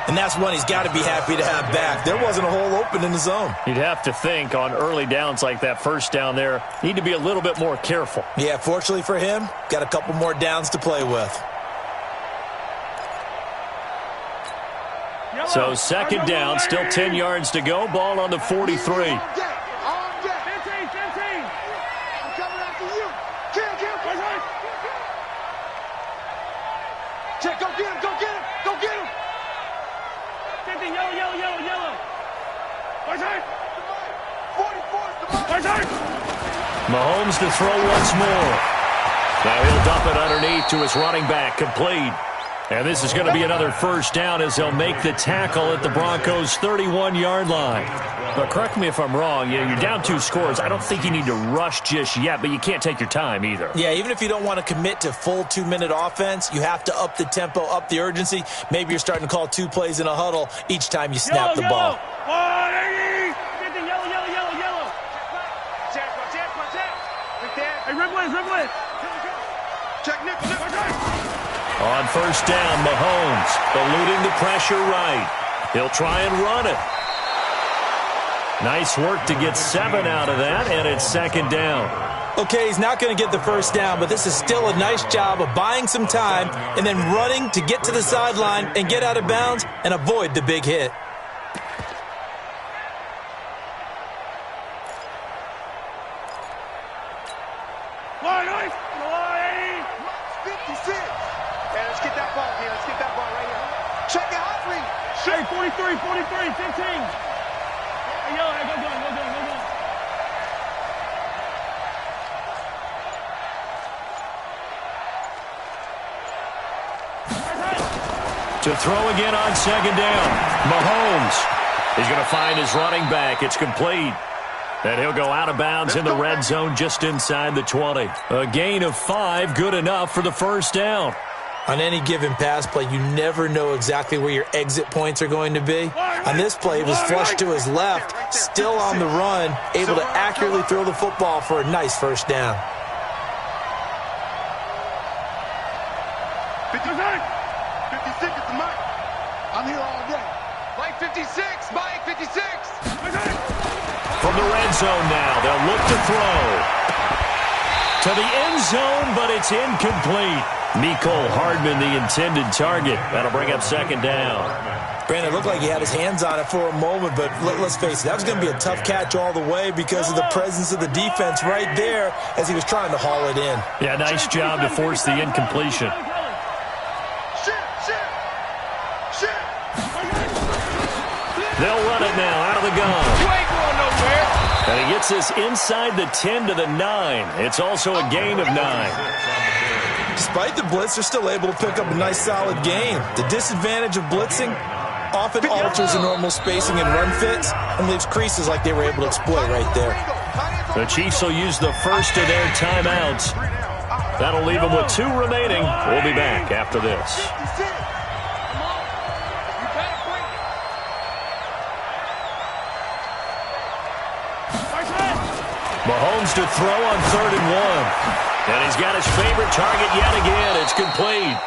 And that's one he's got to be happy to have back. There wasn't a hole open in the zone. You'd have to think on early downs like that, 1st down there, need to be a little bit more careful. Yeah, fortunately for him, got a couple more downs to play with. So 2nd down, still 10 yards to go. Ball on the 43. Check, go get him. Yellow. Mahomes to throw once more. Now he'll dump it underneath to his running back, complete. And this is going to be another 1st down as they'll make the tackle at the Broncos' 31-yard line. But correct me if I'm wrong, you're down 2 scores. I don't think you need to rush just yet, but you can't take your time either. Yeah, even if you don't want to commit to full 2-minute offense, you have to up the tempo, up the urgency. Maybe you're starting to call 2 plays in a huddle each time you snap the ball. Ripple. Check, Nick. On 1st down, Mahomes eluding the pressure right. He'll try and run it. Nice work to get 7 out of that, and it's 2nd down. Okay, he's not going to get the 1st down, but this is still a nice job of buying some time and then running to get to the sideline and get out of bounds and avoid the big hit. Line, 56. Yeah, let's get that ball here. Let's get that ball right here. Check it out, read. Hey, 43, 15. Hey, yo, go. To throw again on 2nd down. Mahomes. He's going to find his running back. It's complete. And he'll go out of bounds in the red zone just inside the 20. A gain of 5, good enough for the 1st down. On any given pass play, you never know exactly where your exit points are going to be. On this play, it was flushed to his left, still on the run, able to accurately throw the football for a nice 1st down. 56 is the mic. I'm here all day. Mike 56, Mike 56. From the red zone now, they'll look to throw. to the end zone, but it's incomplete. Mecole Hardman, the intended target. That'll bring up second down. Brandon, it looked like he had his hands on it for a moment, but let's face it, that was going to be a tough catch all the way because of the presence of the defense right there as he was trying to haul it in. Yeah, nice job to force the incompletion. They'll run it now out of the gun. You ain't going nowhere. And he gets this inside the 10 to the 9. It's also a gain of 9. Despite the blitz, they're still able to pick up a nice solid gain. The disadvantage of blitzing often alters the normal spacing and run fits and leaves creases like they were able to exploit right there. The Chiefs will use the first of their timeouts. That'll leave them with 2 remaining. We'll be back after this. Mahomes to throw on 3rd and 1. And he's got his favorite target yet again. It's complete.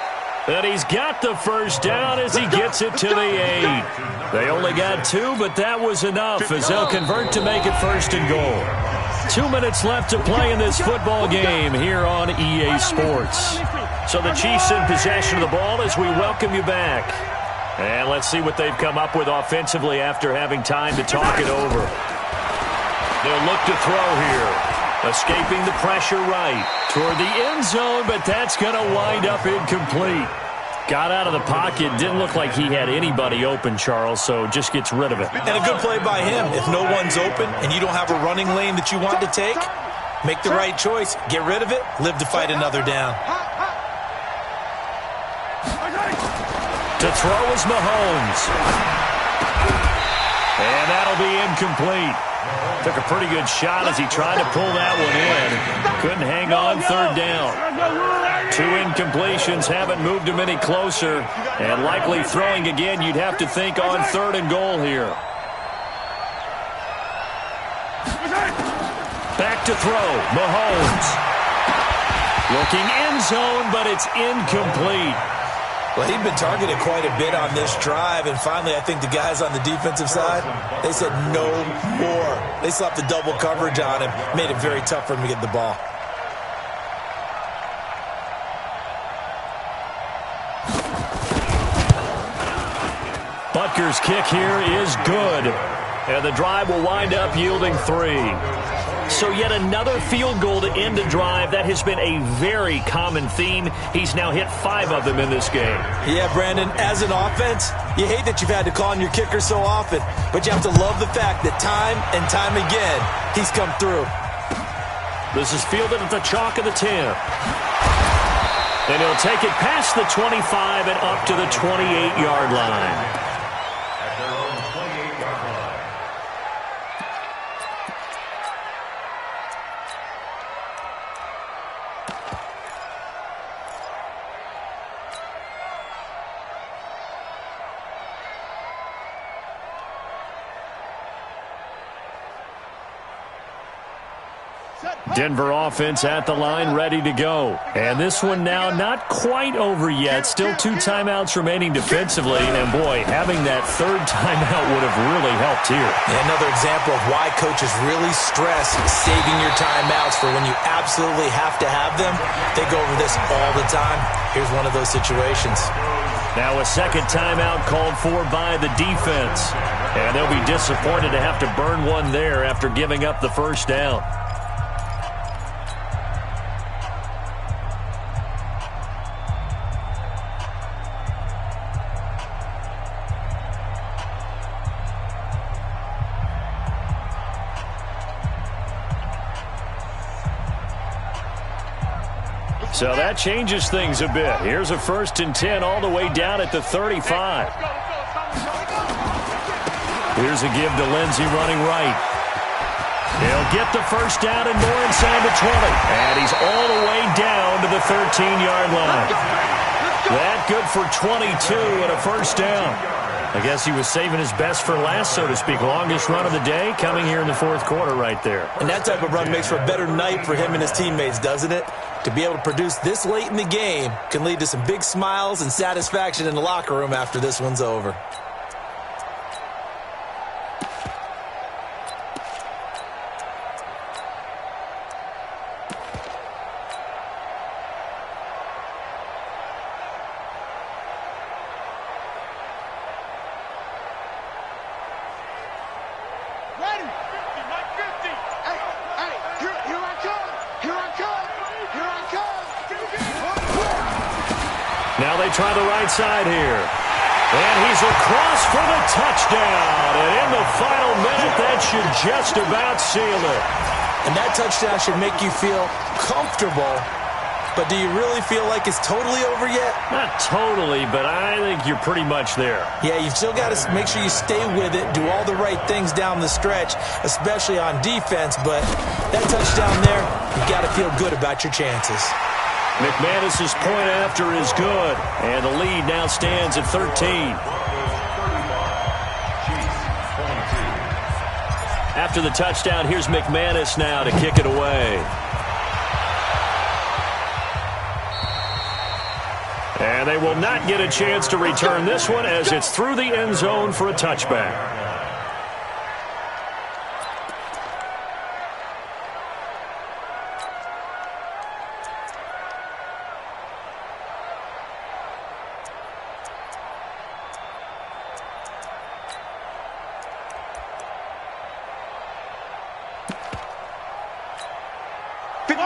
And he's got the first down as he gets it to the 8. They only got 2, but that was enough as they'll convert to make it 1st and goal. 2 minutes left to play in this football game here on EA Sports. So the Chiefs in possession of the ball as we welcome you back. And let's see what they've come up with offensively after having time to talk it over. They'll look to throw here. Escaping the pressure right toward the end zone, but that's going to wind up incomplete. Got out of the pocket. Didn't look like he had anybody open, Charles, so just gets rid of it. And a good play by him. If no one's open and you don't have a running lane that you want to take, make the right choice. Get rid of it. Live to fight another down. To throw is Mahomes. And that'll be incomplete. Took a pretty good shot as he tried to pull that one in. Couldn't hang on 3rd down. 2 incompletions haven't moved him any closer. And likely throwing again, you'd have to think on 3rd and goal here. Back to throw. Mahomes. Looking end zone, but it's incomplete. Well, he'd been targeted quite a bit on this drive, and finally I think the guys on the defensive side, they said no more. They slapped the double coverage on him, made it very tough for him to get the ball. Butker's kick here is good, and the drive will wind up yielding 3. So yet another field goal to end a drive. That has been a very common theme. He's now hit 5 of them in this game. Yeah, Brandon, as an offense, you hate that you've had to call on your kicker so often, but you have to love the fact that time and time again, he's come through. This is fielded at the chalk of the 10. And he'll take it past the 25 and up to the 28-yard line. Denver offense at the line, ready to go. And this one now not quite over yet. Still 2 timeouts remaining defensively. And, boy, having that 3rd timeout would have really helped here. And another example of why coaches really stress saving your timeouts for when you absolutely have to have them. They go over this all the time. Here's one of those situations. Now a 2nd timeout called for by the defense. And they'll be disappointed to have to burn one there after giving up the 1st down. So that changes things a bit. Here's a 1st and 10 all the way down at the 35. Here's a give to Lindsey running right. He'll get the 1st down and more inside the 20. And he's all the way down to the 13-yard line. That good for 22 and a 1st down. I guess he was saving his best for last, so to speak. Longest run of the day coming here in the 4th quarter right there. And that type of run makes for a better night for him and his teammates, doesn't it? To be able to produce this late in the game can lead to some big smiles and satisfaction in the locker room after this one's over. Now they try the right side here. And he's across for the touchdown. And in the final minute, that should just about seal it. And that touchdown should make you feel comfortable. But do you really feel like it's totally over yet? Not totally, but I think you're pretty much there. Yeah, you've still got to make sure you stay with it, do all the right things down the stretch, especially on defense. But that touchdown there, you've got to feel good about your chances. McManus's point after is good, and the lead now stands at 13. After the touchdown, here's McManus now to kick it away. And they will not get a chance to return this one as it's through the end zone for a touchback.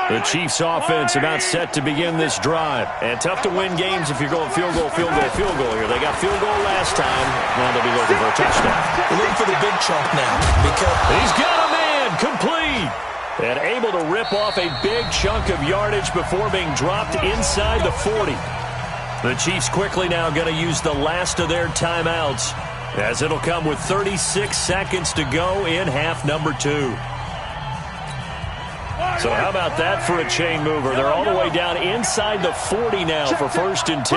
The Chiefs offense about set to begin this drive. And tough to win games if you're going field goal here. They got field goal last time. Now they'll be looking for a touchdown. They're looking for the big chunk now. Because he's got a man complete. And able to rip off a big chunk of yardage before being dropped inside the 40. The Chiefs quickly now going to use the last of their timeouts, as it'll come with 36 seconds to go in half number 2. So how about that for a chain mover? They're all the way down inside the 40 now for 1st and 10.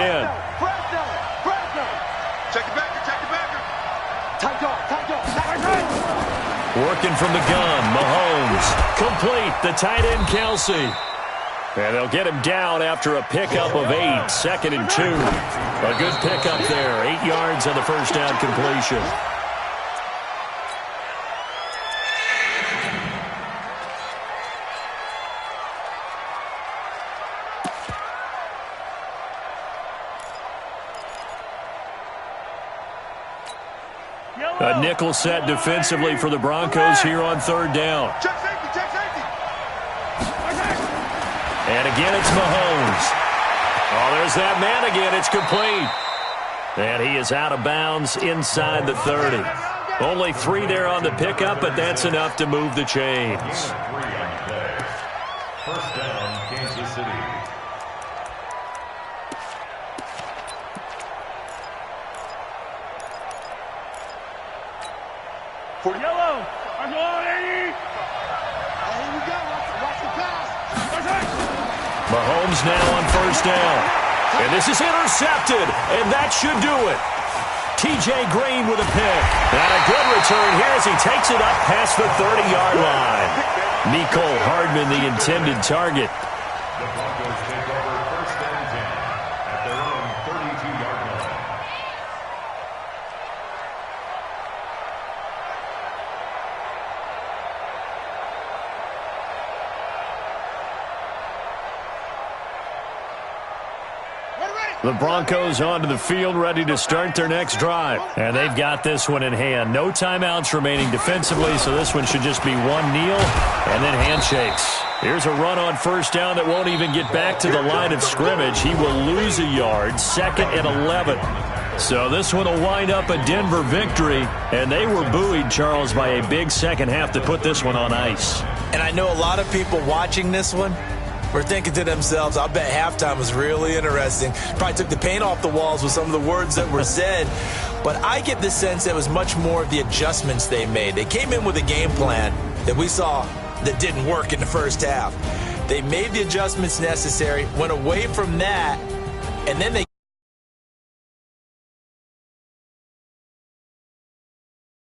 Check it back, check it back. Tight dog. Working from the gun, Mahomes. Complete, the tight end, Kelsey. And they'll get him down after a pickup of 8, 2nd and 2. A good pickup there, 8 yards on the first down completion. A nickel set defensively for the Broncos here on 3rd down. Check safety. And again, it's Mahomes. Oh, there's that man again. It's complete. And he is out of bounds inside the 30. Only 3 there on the pickup, but that's enough to move the chains. 1st down, Kansas City. For yellow. I'm going, 80. Here we go. Watch the pass. Mahomes now on 1st down. And this is intercepted, and that should do it. T.J. Green with a pick. And a good return here as he takes it up past the 30-yard line. Nicole Hardman, the intended target. The Broncos take over 1st and 10 at their own 32-yard line. The Broncos onto the field, ready to start their next drive. And they've got this one in hand. No timeouts remaining defensively, so this one should just be one kneel and then handshakes. Here's a run on 1st down that won't even get back to the line of scrimmage. He will lose a yard, 2nd and 11. So this one will wind up a Denver victory, and they were buoyed, Charles, by a big second half to put this one on ice. And I know a lot of people watching this one were thinking to themselves, I bet halftime was really interesting. Probably took the paint off the walls with some of the words that were said. But I get the sense it was much more of the adjustments they made. They came in with a game plan that we saw that didn't work in the first half. They made the adjustments necessary, went away from that, and then they